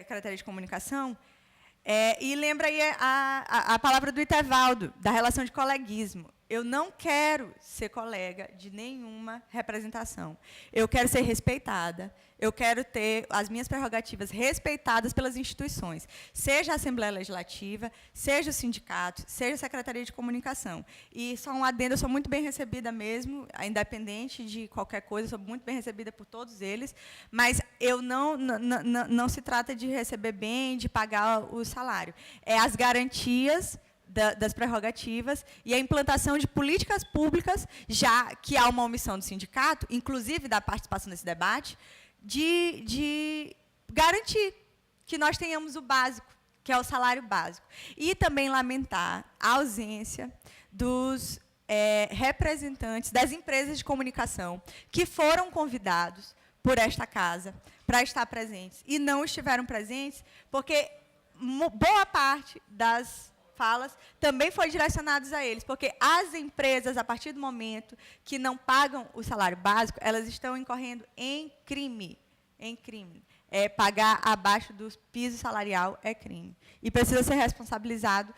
Secretaria de Comunicação, e lembra aí a palavra do Itevaldo, da relação de coleguismo. Eu não quero ser colega de nenhuma representação. Eu quero ser respeitada. Eu quero ter as minhas prerrogativas respeitadas pelas instituições, seja a Assembleia Legislativa, seja o sindicato, seja a Secretaria de Comunicação. E só um adendo, eu sou muito bem recebida mesmo, independente de qualquer coisa, sou muito bem recebida por todos eles, mas eu não se trata de receber bem, de pagar o salário. É as garantias das prerrogativas e a implantação de políticas públicas, já que há uma omissão do sindicato, inclusive da participação nesse debate, de garantir que nós tenhamos o básico, que é o salário básico. E também lamentar a ausência dos representantes das empresas de comunicação que foram convidados por esta casa para estar presentes e não estiveram presentes, porque boa parte das falas também foi direcionados a eles, porque as empresas, a partir do momento que não pagam o salário básico, elas estão incorrendo em crime. Pagar abaixo do piso salarial é crime. E precisa ser responsabilizado.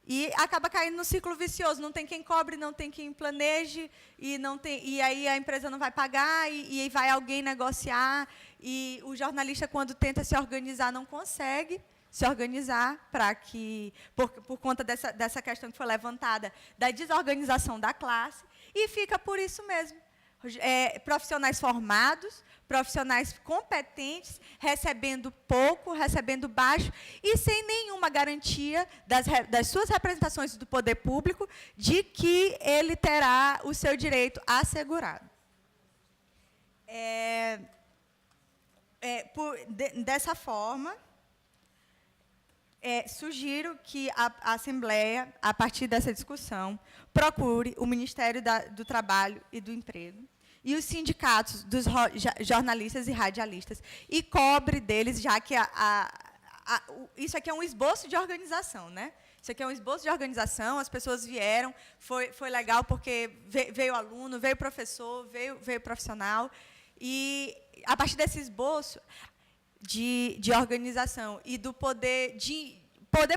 E acaba caindo no ciclo vicioso. Não tem quem cobre, não tem quem planeje, e aí a empresa não vai pagar, e vai alguém negociar, e o jornalista, quando tenta se organizar, não consegue se organizar por conta dessa questão que foi levantada, da desorganização da classe, e fica por isso mesmo. Profissionais formados, profissionais competentes, recebendo pouco, recebendo baixo, e sem nenhuma garantia das suas representações do poder público de que ele terá o seu direito assegurado. Dessa forma, sugiro que a Assembleia, a partir dessa discussão, procure o Ministério do Trabalho e do Emprego e os sindicatos dos jornalistas e radialistas e cobre deles, já que isso aqui é um esboço de organização, né? Isso aqui é um esboço de organização, as pessoas vieram, foi legal porque veio aluno, veio professor, veio profissional, e a partir desse esboço de organização e do poder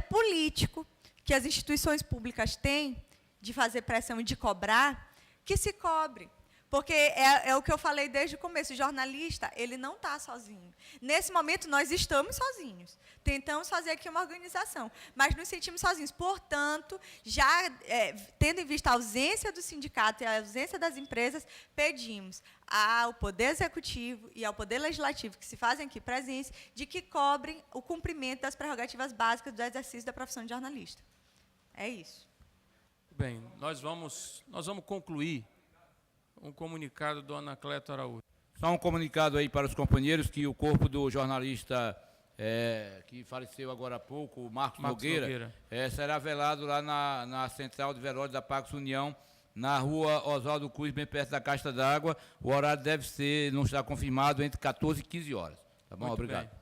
político que as instituições públicas têm de fazer pressão e de cobrar, que se cobre. Porque é o que eu falei desde o começo, o jornalista, ele não está sozinho. Nesse momento, nós estamos sozinhos. Tentamos fazer aqui uma organização, mas nos sentimos sozinhos. Portanto, já tendo em vista a ausência do sindicato e a ausência das empresas, pedimos ao Poder Executivo e ao Poder Legislativo, que se fazem aqui presentes, de que cobrem o cumprimento das prerrogativas básicas do exercício da profissão de jornalista. É isso. Bem, nós vamos concluir um comunicado do Ana Cleto Araújo. Só um comunicado aí para os companheiros que o corpo do jornalista que faleceu agora há pouco, o Marcos Nogueira, será velado lá na central de velório da Pax União, na rua Oswaldo Cruz, bem perto da Caixa d'Água. O horário deve ser, não está confirmado, entre 14 e 15 horas. Tá bom? Muito obrigado. Bem.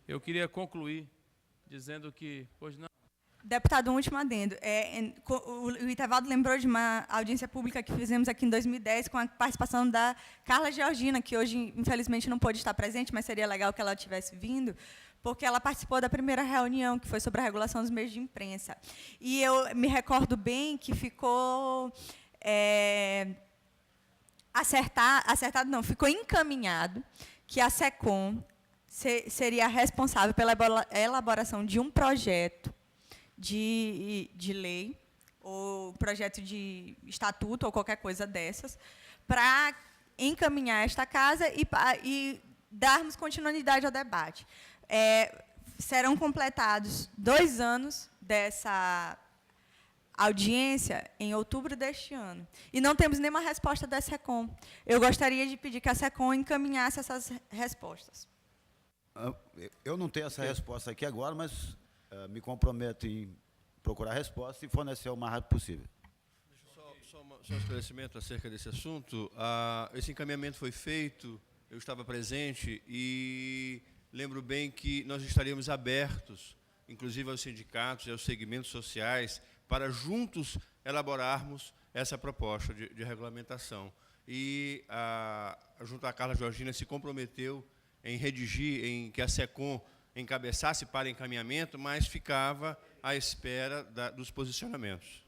Eu queria concluir dizendo que... Pois não. Deputado, um último adendo. O Itevaldo lembrou de uma audiência pública que fizemos aqui em 2010 com a participação da Carla Georgina, que hoje, infelizmente, não pôde estar presente, mas seria legal que ela tivesse vindo, porque ela participou da primeira reunião, que foi sobre a regulação dos meios de imprensa. E eu me recordo bem que ficou... acertado não, ficou encaminhado que a SECOM seria responsável pela elaboração de um projeto de lei, ou projeto de estatuto, ou qualquer coisa dessas, para encaminhar esta casa e darmos continuidade ao debate. Serão completados 2 anos dessa audiência em outubro deste ano. E não temos nenhuma resposta da SECOM. Eu gostaria de pedir que a SECOM encaminhasse essas respostas. Eu não tenho essa resposta aqui agora, mas me comprometo em procurar a resposta e fornecer o mais rápido possível. Só um esclarecimento acerca desse assunto. Esse encaminhamento foi feito, eu estava presente, e lembro bem que nós estaríamos abertos, inclusive aos sindicatos e aos segmentos sociais, para juntos elaborarmos essa proposta de regulamentação. E, junto à Carla Georgina, se comprometeu em redigir, em que a SECOM encabeçasse para encaminhamento, mas ficava à espera dos posicionamentos.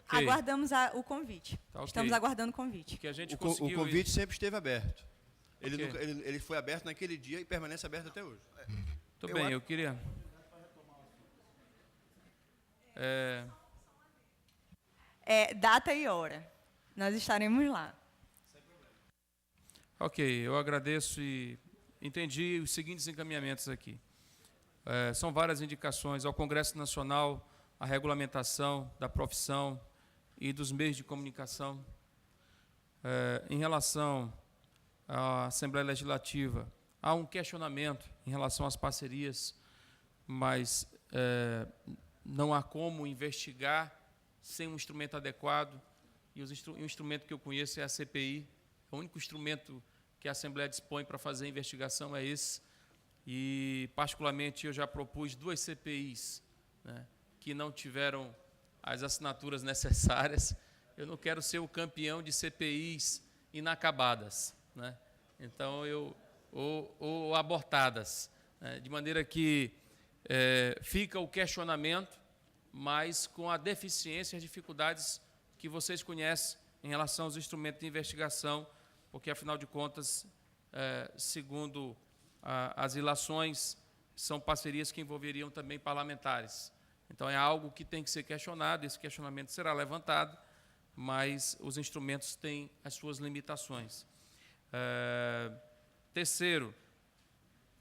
Okay. Aguardamos o convite. Tá, okay. Estamos aguardando o convite. Que a gente o convite sempre esteve aberto. Okay. Ele foi aberto naquele dia e permanece aberto até hoje. Tudo bem, eu queria... Data e hora. Nós estaremos lá. Ok, eu agradeço e entendi os seguintes encaminhamentos aqui. São várias indicações ao Congresso Nacional, a regulamentação da profissão e dos meios de comunicação. Em relação à Assembleia Legislativa, há um questionamento em relação às parcerias, mas não há como investigar sem um instrumento adequado, e o instrumento que eu conheço é a CPI. O único instrumento que a Assembleia dispõe para fazer a investigação é esse, e, particularmente, eu já propus 2 CPIs, né, que não tiveram as assinaturas necessárias. Eu não quero ser o campeão de CPIs inacabadas, né? Então, ou abortadas, né, de maneira que fica o questionamento, mas com a deficiência e as dificuldades que vocês conhecem em relação aos instrumentos de investigação, porque, afinal de contas, segundo as ilações, são parcerias que envolveriam também parlamentares. Então, é algo que tem que ser questionado, esse questionamento será levantado, mas os instrumentos têm as suas limitações. Terceiro,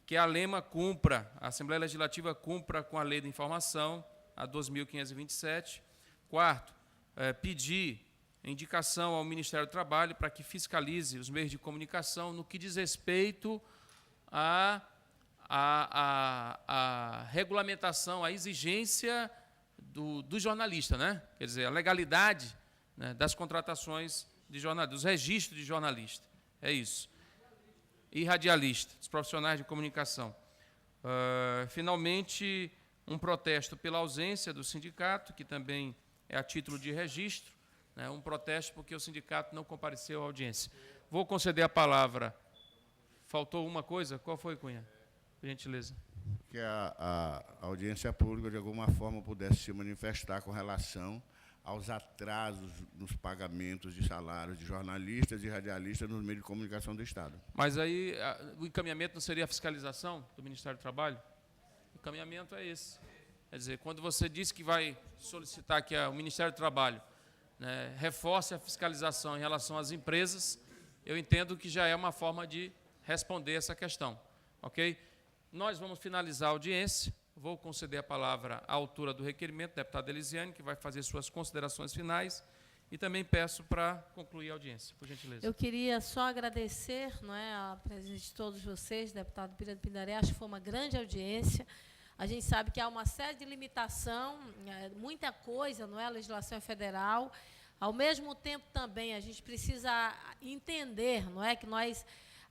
que a ALEMA cumpra, a Assembleia Legislativa cumpra com a Lei de Informação, a 2.527. Quarto, pedir indicação ao Ministério do Trabalho para que fiscalize os meios de comunicação no que diz respeito à regulamentação, à exigência do jornalista, né? Quer dizer, a legalidade, né, das contratações de jornalistas, dos registros de jornalista. É isso. E radialista, dos profissionais de comunicação. Finalmente, um protesto pela ausência do sindicato, que também é a título de registro, né, um protesto porque o sindicato não compareceu à audiência. Vou conceder a palavra. Faltou uma coisa? Qual foi, Cunha? Por gentileza. Que a audiência pública, de alguma forma, pudesse se manifestar com relação aos atrasos nos pagamentos de salários de jornalistas e radialistas nos meios de comunicação do Estado. Mas aí o encaminhamento não seria a fiscalização do Ministério do Trabalho? O encaminhamento é esse. Quer dizer, quando você diz que vai solicitar que o Ministério do Trabalho, né, reforce a fiscalização em relação às empresas, eu entendo que já é uma forma de responder essa questão. Ok? Nós vamos finalizar a audiência. Vou conceder a palavra à autora do requerimento, deputada Elisiane, que vai fazer suas considerações finais, e também peço para concluir a audiência, por gentileza. Eu queria só agradecer, não é, a presença de todos vocês, deputado Pira de Pindaré. Acho que foi uma grande audiência. A gente sabe que há uma série de limitação, muita coisa, não é, a legislação federal. Ao mesmo tempo, também, a gente precisa entender, não é, que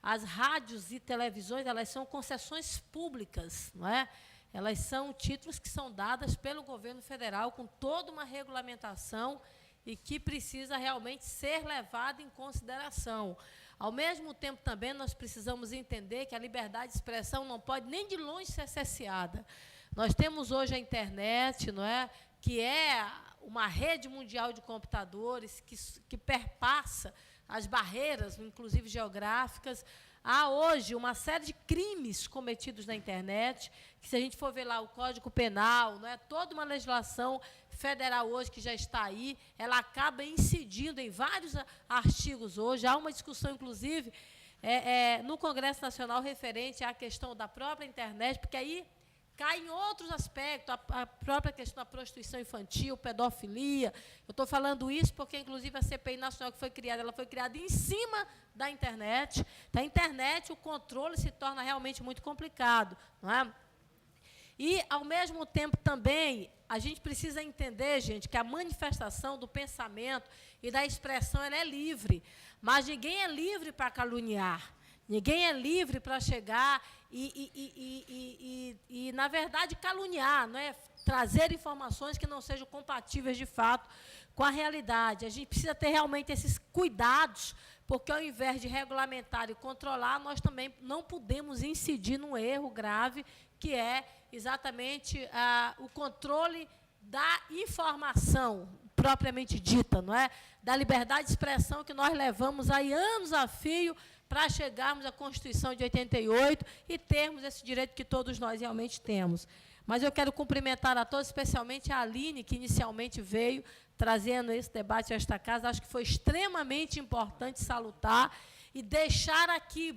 as rádios e televisões, elas são concessões públicas, não é? Elas são títulos que são dados pelo governo federal com toda uma regulamentação e que precisa realmente ser levada em consideração. Ao mesmo tempo, também, nós precisamos entender que a liberdade de expressão não pode nem de longe ser cerceada. Nós temos hoje a internet, não é, que é uma rede mundial de computadores que perpassa as barreiras, inclusive geográficas. Há hoje uma série de crimes cometidos na internet, que, se a gente for ver lá o Código Penal, não é, toda uma legislação federal hoje que já está aí, ela acaba incidindo em vários artigos hoje. Há uma discussão, inclusive, no Congresso Nacional referente à questão da própria internet, porque aí cai em outros aspectos, a própria questão da prostituição infantil, pedofilia. Eu estou falando isso porque, inclusive, a CPI nacional que foi criada, ela foi criada em cima da internet. Da internet, o controle se torna realmente muito complicado, não é? E, ao mesmo tempo, também, a gente precisa entender, gente, que a manifestação do pensamento e da expressão, ela é livre, mas ninguém é livre para caluniar. Ninguém é livre para chegar e, na verdade, caluniar, não é? Trazer informações que não sejam compatíveis, de fato, com a realidade. A gente precisa ter realmente esses cuidados porque ao invés de regulamentar e controlar, nós também não podemos incidir num erro grave, que é exatamente o controle da informação propriamente dita, não é? Da liberdade de expressão que nós levamos aí anos a fio para chegarmos à Constituição de 88 e termos esse direito que todos nós realmente temos. Mas eu quero cumprimentar a todos, especialmente a Aline, que inicialmente veio trazendo esse debate a esta casa. Acho que foi extremamente importante, salutar, e deixar aqui,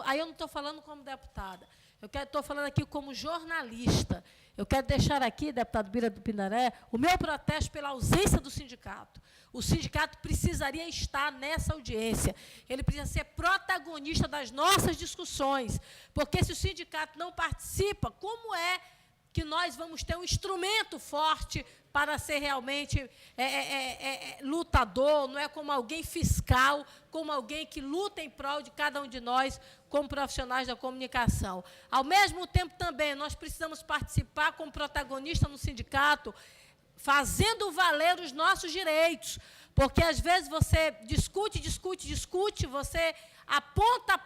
aí eu não estou falando como deputada, estou falando aqui como jornalista. Eu quero deixar aqui, deputado Bira do Pindaré, o meu protesto pela ausência do sindicato. O sindicato precisaria estar nessa audiência. Ele precisa ser protagonista das nossas discussões, porque se o sindicato não participa, como é que nós vamos ter um instrumento forte para ser realmente lutador, não é como alguém fiscal, como alguém que luta em prol de cada um de nós, como profissionais da comunicação. Ao mesmo tempo, também, nós precisamos participar como protagonista no sindicato, fazendo valer os nossos direitos, porque, às vezes, você discute, você aponta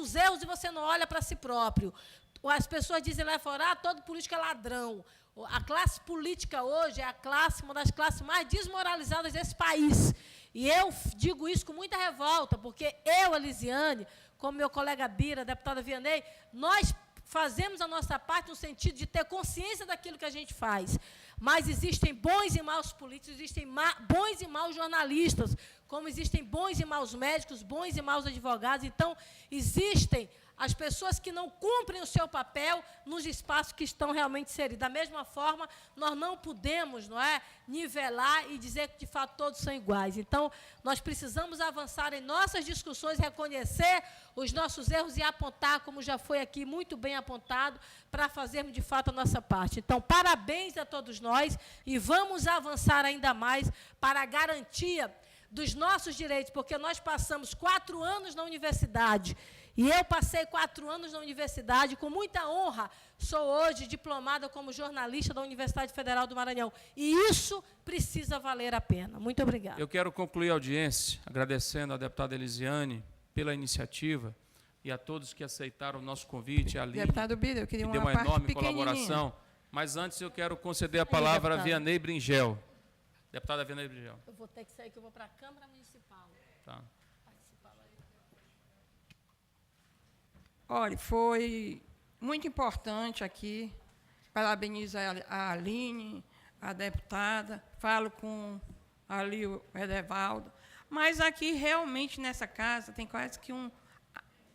os erros e você não olha para si próprio. As pessoas dizem lá fora, todo político é ladrão. A classe política hoje é uma das classes mais desmoralizadas desse país. E eu digo isso com muita revolta, porque eu, Elisiane, como meu colega Bira, a deputada Vianney, nós fazemos a nossa parte no sentido de ter consciência daquilo que a gente faz. Mas existem bons e maus políticos, existem bons e maus jornalistas, como existem bons e maus médicos, bons e maus advogados. Então, existem as pessoas que não cumprem o seu papel nos espaços que estão realmente inseridos. Da mesma forma, nós não podemos, nivelar e dizer que, de fato, todos são iguais. Então, nós precisamos avançar em nossas discussões, reconhecer os nossos erros e apontar, como já foi aqui muito bem apontado, para fazermos, de fato, a nossa parte. Então, parabéns a todos nós e vamos avançar ainda mais para a garantia dos nossos direitos, porque nós passamos 4 anos na universidade. E eu passei 4 anos na universidade, com muita honra, sou hoje diplomada como jornalista da Universidade Federal do Maranhão. E isso precisa valer a pena. Muito obrigada. Eu quero concluir a audiência agradecendo à deputada Elisiane pela iniciativa e a todos que aceitaram o nosso convite, a Aline, deputado Bira, eu queria que deu uma enorme colaboração. Mas antes eu quero conceder a palavra a Vianney Bringel. Deputada Vianney Bringel. Eu vou ter que sair, que eu vou para a Câmara Municipal. Tá. Olha, foi muito importante aqui. Parabenizo a Aline, a deputada, falo com ali o Edevaldo. Mas aqui, realmente, nessa casa, tem quase que um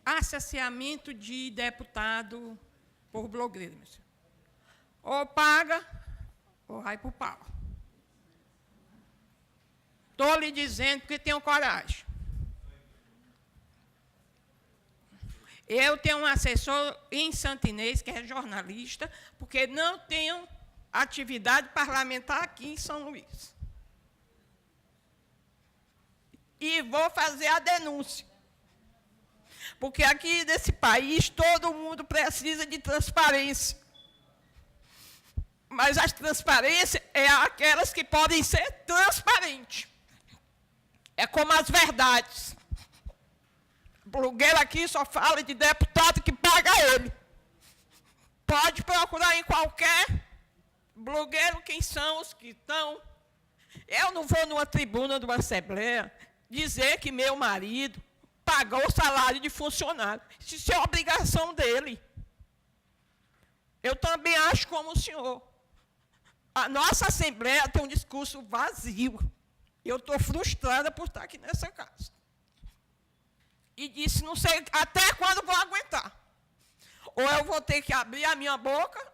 associamento de deputado por blogueiro. Ou paga, ou vai para o pau. Estou lhe dizendo porque tenho coragem. Eu tenho um assessor em Santo Inês, que é jornalista, porque não tenho atividade parlamentar aqui em São Luís. E vou fazer a denúncia. Porque aqui nesse país todo mundo precisa de transparência. Mas as transparências é aquelas que podem ser transparentes. É como as verdades. O blogueiro aqui só fala de deputado que paga ele. Pode procurar em qualquer blogueiro quem são os que estão. Eu não vou numa tribuna de uma assembleia dizer que meu marido pagou o salário de funcionário. Isso é obrigação dele. Eu também acho como o senhor. A nossa assembleia tem um discurso vazio. Eu estou frustrada por estar aqui nessa casa. E disse, não sei até quando vou aguentar. Ou eu vou ter que abrir a minha boca,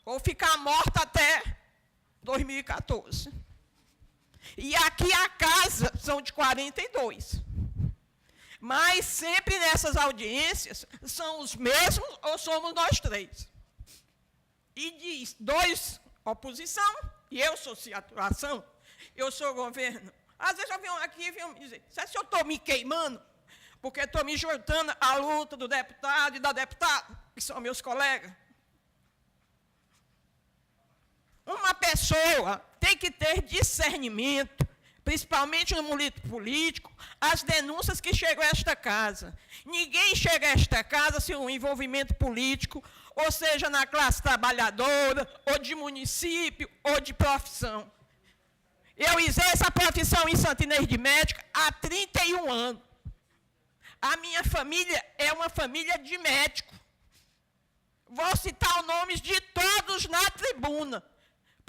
ou ficar morta até 2014. E aqui a casa são de 42. Mas sempre nessas audiências, são os mesmos ou somos nós 3. E diz, 2 oposição, e eu sou situação, eu sou governo. Às vezes eu venho aqui e venho me dizer, se eu estou me queimando, porque estou me juntando à luta do deputado e da deputada, que são meus colegas. Uma pessoa tem que ter discernimento, principalmente no mundo político, as denúncias que chegam a esta casa. Ninguém chega a esta casa sem um envolvimento político, ou seja, na classe trabalhadora, ou de município, ou de profissão. Eu exerço a profissão em Santa Inês de Médica há 31 anos. A minha família é uma família de médico. Vou citar os nomes de todos na tribuna.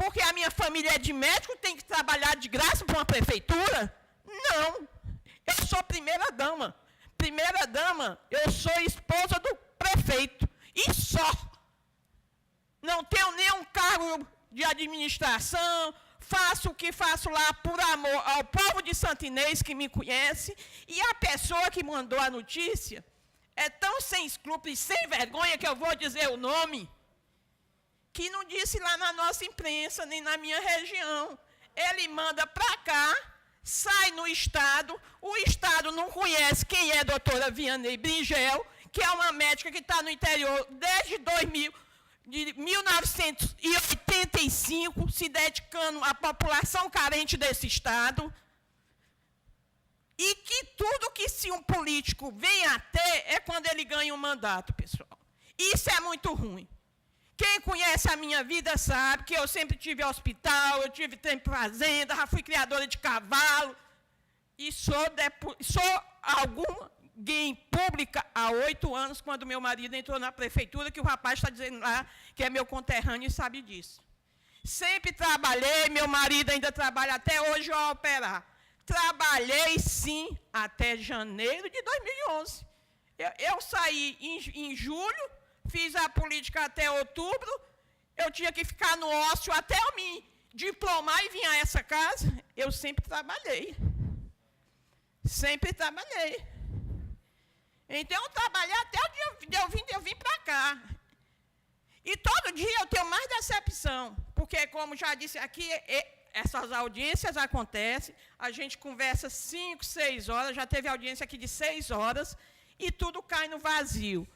Porque a minha família é de médico, tem que trabalhar de graça para uma prefeitura? Não. Eu sou primeira-dama. Primeira-dama, eu sou esposa do prefeito. E só. Não tenho nenhum cargo de administração, faço o que faço lá por amor ao povo de Santa Inês que me conhece, e a pessoa que mandou a notícia é tão sem escrúpulos e sem vergonha que eu vou dizer o nome, que não disse lá na nossa imprensa, nem na minha região. Ele manda para cá, sai no Estado, o Estado não conhece quem é a doutora Vianney Bringel, que é uma médica que está no interior desde 1985, se dedicando à população carente desse Estado, e que tudo que se um político vem a ter é quando ele ganha um mandato, pessoal. Isso é muito ruim. Quem conhece a minha vida sabe que eu sempre tive hospital, eu tive tempo fazenda, já fui criadora de cavalo, e sou alguém pública há 8 anos, quando meu marido entrou na prefeitura, que o rapaz está dizendo lá que é meu conterrâneo e sabe disso. Sempre trabalhei, meu marido ainda trabalha até hoje a operar. Trabalhei, sim, até janeiro de 2011. Eu saí em julho, fiz a política até outubro, eu tinha que ficar no ócio até eu me diplomar e vir a essa casa. Eu sempre trabalhei. Sempre trabalhei. Então, eu trabalhei até o dia de eu vim para cá. E todo dia eu tenho mais decepção, porque, como já disse aqui, essas audiências acontecem, a gente conversa 5, 6 horas, já teve audiência aqui de 6 horas, e tudo cai no vazio.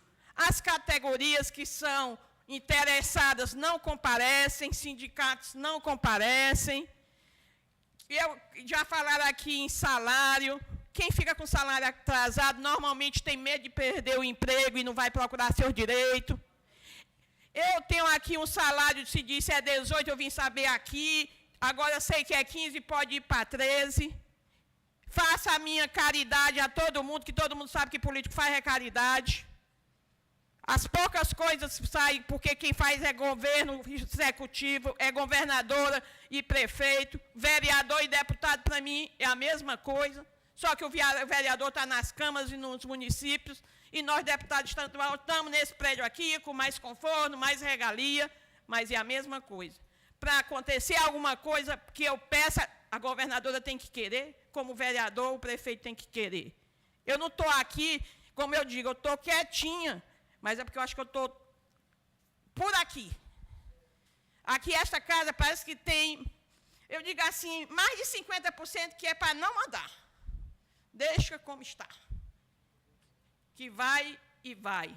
As categorias que são interessadas não comparecem, sindicatos não comparecem. Já falaram aqui em salário. Quem fica com salário atrasado normalmente tem medo de perder o emprego e não vai procurar seus direitos. Eu tenho aqui um salário, se disse é 18, eu vim saber aqui, agora eu sei que é 15, pode ir para 13. Faça a minha caridade a todo mundo, que todo mundo sabe que político faz é caridade. As poucas coisas saem, porque quem faz é governo executivo, é governadora e prefeito, vereador e deputado, para mim, é a mesma coisa. Só que o vereador está nas câmaras e nos municípios, e nós, deputados estaduais, estamos nesse prédio aqui, com mais conforto, mais regalia, mas é a mesma coisa. Para acontecer alguma coisa que eu peça, a governadora tem que querer, como o vereador, o prefeito tem que querer. Eu não estou aqui, como eu digo, eu estou quietinha, mas é porque eu acho que eu estou por aqui. Aqui, esta casa, parece que tem, eu digo assim, mais de 50% que é para não mandar. Deixa como está. Que vai e vai.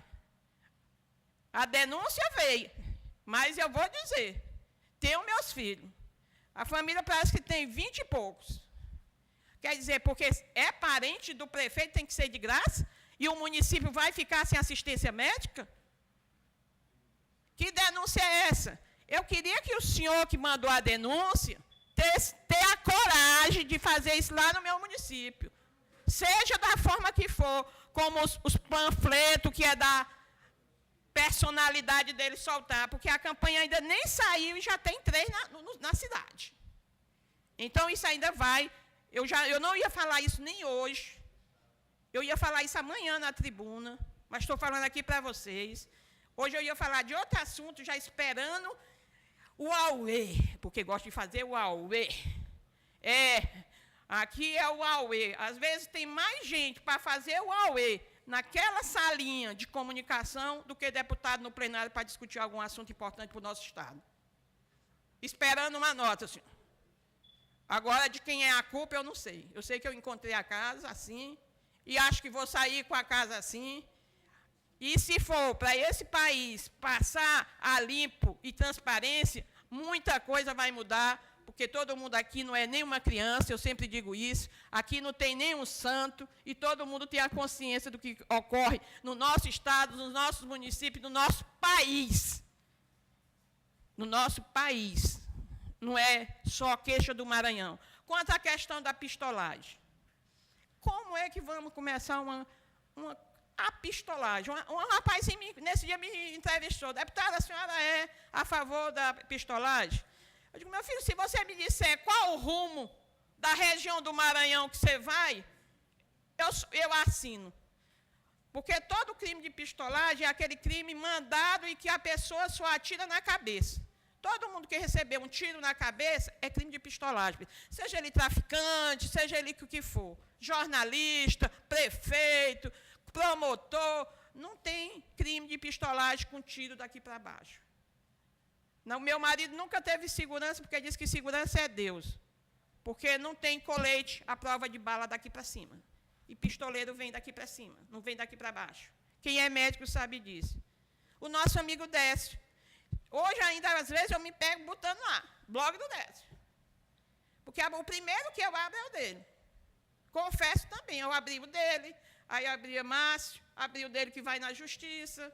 A denúncia veio, mas eu vou dizer, tenho meus filhos. A família parece que tem 20 e poucos. Quer dizer, porque é parente do prefeito, tem que ser de graça, e o município vai ficar sem assistência médica? Que denúncia é essa? Eu queria que o senhor que mandou a denúncia ter a coragem de fazer isso lá no meu município. Seja da forma que for, como os panfletos, que é da personalidade dele soltar, porque a campanha ainda nem saiu e já tem 3 na cidade. Então, isso ainda vai. Eu não ia falar isso nem hoje. Eu ia falar isso amanhã na tribuna, mas estou falando aqui para vocês. Hoje eu ia falar de outro assunto, já esperando o auê, porque gosto de fazer o auê. Aqui é o auê. Às vezes tem mais gente para fazer o auê naquela salinha de comunicação do que deputado no plenário para discutir algum assunto importante para o nosso Estado. Esperando uma nota, senhor. Agora, de quem é a culpa, eu não sei. Eu sei que eu encontrei a casa assim, e acho que vou sair com a casa assim. E se for para esse país passar a limpo e transparência, muita coisa vai mudar, porque porque todo mundo aqui não é nenhuma criança, eu sempre digo isso, aqui não tem nenhum santo, e todo mundo tem a consciência do que ocorre no nosso estado, nos nossos municípios, no nosso país. No nosso país. Não é só queixa do Maranhão. Quanto à questão da pistolagem, como é que vamos começar uma pistolagem? Um rapaz nesse dia me entrevistou, deputada, a senhora é a favor da pistolagem? Eu digo, meu filho, se você me disser qual o rumo da região do Maranhão que você vai, eu assino. Porque todo crime de pistolagem é aquele crime mandado e que a pessoa só atira na cabeça. Todo mundo que recebeu um tiro na cabeça é crime de pistolagem. Seja ele traficante, seja ele o que for. Jornalista, prefeito, promotor, não tem crime de pistolagem com tiro daqui para baixo. Não, meu marido nunca teve segurança, porque diz que segurança é Deus. Porque não tem colete à prova de bala daqui para cima. E pistoleiro vem daqui para cima, não vem daqui para baixo. Quem é médico sabe disso. O nosso amigo Décio. Hoje ainda, às vezes, eu me pego botando lá, blog do Décio. Porque o primeiro que eu abro é o dele. Confesso também, eu abri o dele, aí abria Márcio, abri o dele que vai na justiça.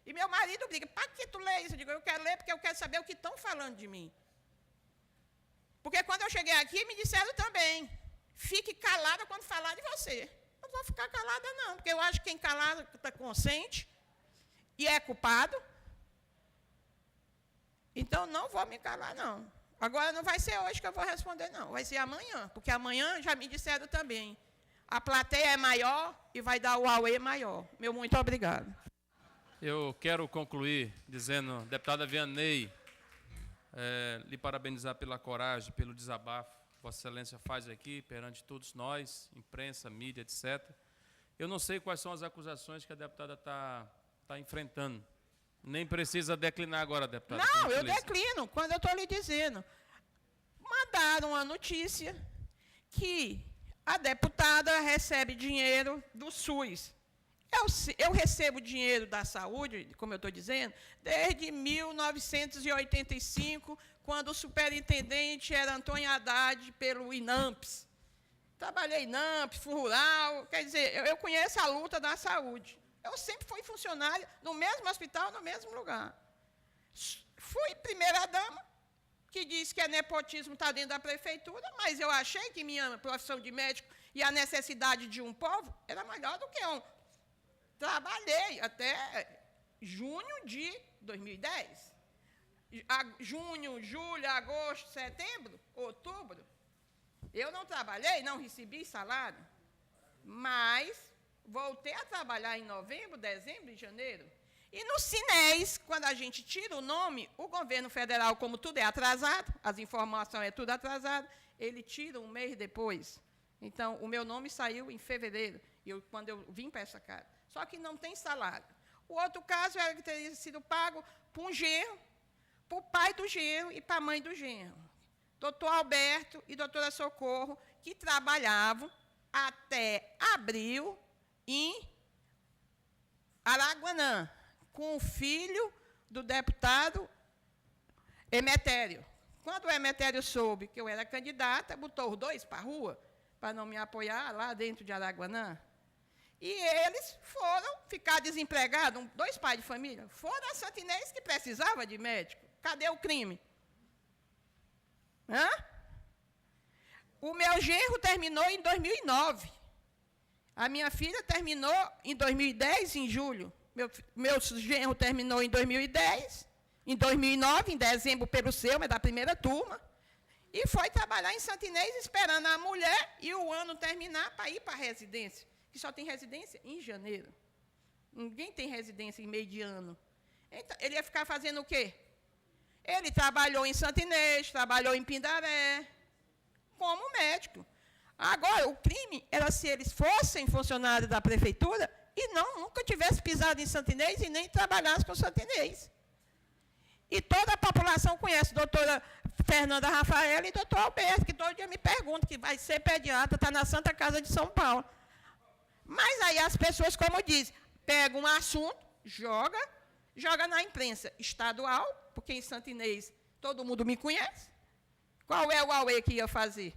E meu marido briga, para que tu lê isso? Eu digo, eu quero ler porque eu quero saber o que estão falando de mim. Porque quando eu cheguei aqui, me disseram também, fique calada quando falar de você. Eu não vou ficar calada, não, porque eu acho que quem calado está consciente e é culpado. Então, não vou me calar, não. Agora, não vai ser hoje que eu vou responder, não. Vai ser amanhã, porque amanhã já me disseram também. A plateia é maior e vai dar o auê maior. Meu muito obrigado. Eu quero concluir dizendo, deputada Vianney, lhe parabenizar pela coragem, pelo desabafo que Vossa Excelência faz aqui perante todos nós, imprensa, mídia, etc. Eu não sei quais são as acusações que a deputada está enfrentando. Nem precisa declinar agora, deputada. Não, eu declino, quando eu estou lhe dizendo. Mandaram uma notícia que a deputada recebe dinheiro do SUS. Eu recebo dinheiro da saúde, como eu estou dizendo, desde 1985, quando o superintendente era Antônio Haddad, pelo INAMPS. Trabalhei em INAMPS, Rural, quer dizer, eu conheço a luta da saúde. Eu sempre fui funcionária no mesmo hospital, no mesmo lugar. Fui primeira-dama, que diz que nepotismo está dentro da prefeitura, mas eu achei que minha profissão de médico e a necessidade de um povo era maior do que um. Trabalhei até junho de 2010. Junho, julho, agosto, setembro, outubro. Eu não trabalhei, não recebi salário, mas voltei a trabalhar em novembro, dezembro e janeiro. E no Cines, quando a gente tira o nome, o governo federal, como tudo é atrasado, as informações é tudo atrasado, ele tira um mês depois. Então, o meu nome saiu em fevereiro, quando eu vim para essa casa. Só que não tem salário. O outro caso era que teria sido pago para um genro, para o pai do genro e para a mãe do genro. Doutor Alberto e doutora Socorro, que trabalhavam até abril em Araguanã, com o filho do deputado Emetério. Quando o Emetério soube que eu era candidata, botou os dois para a rua, para não me apoiar lá dentro de Araguanã. E eles foram ficar desempregados, dois pais de família, foram a Santa Inês que precisava de médico. Cadê o crime? Hã? O meu genro terminou em 2009. A minha filha terminou em 2010, em julho. Meu genro terminou em 2010, em 2009, em dezembro, pelo seu, mas da primeira turma. E foi trabalhar em Santa Inês, esperando a mulher e o ano terminar para ir para a residência. Que só tem residência em janeiro. Ninguém tem residência em meio de ano. Então, ele ia ficar fazendo o quê? Ele trabalhou em Santa Inês, trabalhou em Pindaré, como médico. Agora, o crime era se eles fossem funcionários da prefeitura e nunca tivessem pisado em Santa Inês e nem trabalhassem com Santa Inês. E toda a população conhece a doutora Fernanda Rafaela e doutor Alberto, que todo dia me perguntam, que vai ser pediatra, está na Santa Casa de São Paulo. Mas aí as pessoas, como dizem, pegam um assunto, joga na imprensa estadual, porque em Santa Inês todo mundo me conhece, Qual é o auê que ia fazer?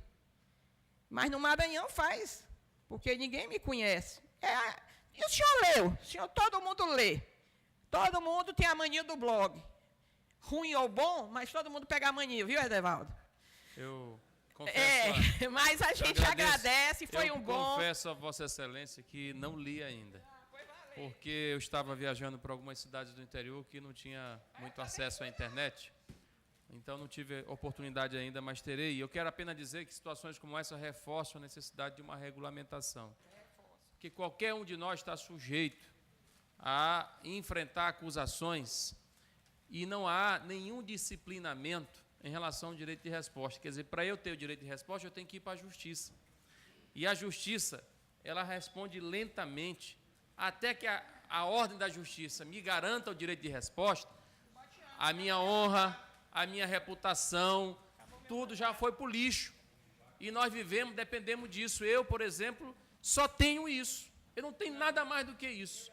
Mas no Maranhão faz, porque ninguém me conhece. E o senhor leu? Todo mundo lê. Todo mundo tem a mania do blog. Ruim ou bom, mas todo mundo pega a mania, viu, Edevaldo? Eu confesso. Mas a gente agradece, foi um bom. Eu confesso a Vossa Excelência que não li ainda. Porque eu estava viajando para algumas cidades do interior que não tinha muito acesso à internet. Então não tive oportunidade ainda, mas terei. E eu quero apenas dizer que situações como essa reforçam a necessidade de uma regulamentação. Que qualquer um de nós está sujeito a enfrentar acusações e não há nenhum disciplinamento em relação ao direito de resposta. Quer dizer, para eu ter o direito de resposta, eu tenho que ir para a justiça. E a justiça, ela responde lentamente, até que a ordem da justiça me garanta o direito de resposta, a minha honra, a minha reputação, tudo já foi para o lixo. E nós dependemos disso. Eu, por exemplo, só tenho isso. Eu não tenho nada mais do que isso.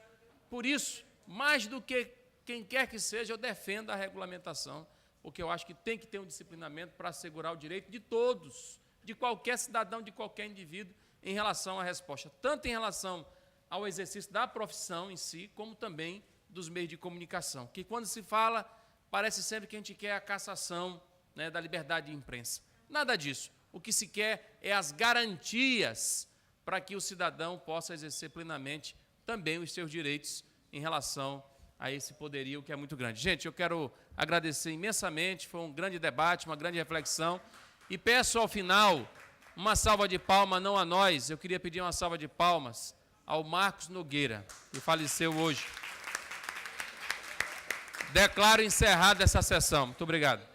Por isso, mais do que quem quer que seja, eu defendo a regulamentação, porque eu acho que tem que ter um disciplinamento para assegurar o direito de todos, de qualquer cidadão, de qualquer indivíduo, em relação à resposta, tanto em relação ao exercício da profissão em si, como também dos meios de comunicação, que quando se fala, parece sempre que a gente quer a cassação, né, da liberdade de imprensa. Nada disso. O que se quer é as garantias para que o cidadão possa exercer plenamente também os seus direitos em relação a esse poderio que é muito grande. Gente, eu quero agradecer imensamente, foi um grande debate, uma grande reflexão, e peço ao final uma salva de palmas, não a nós, eu queria pedir uma salva de palmas ao Marcos Nogueira, que faleceu hoje. Declaro encerrada essa sessão. Muito obrigado.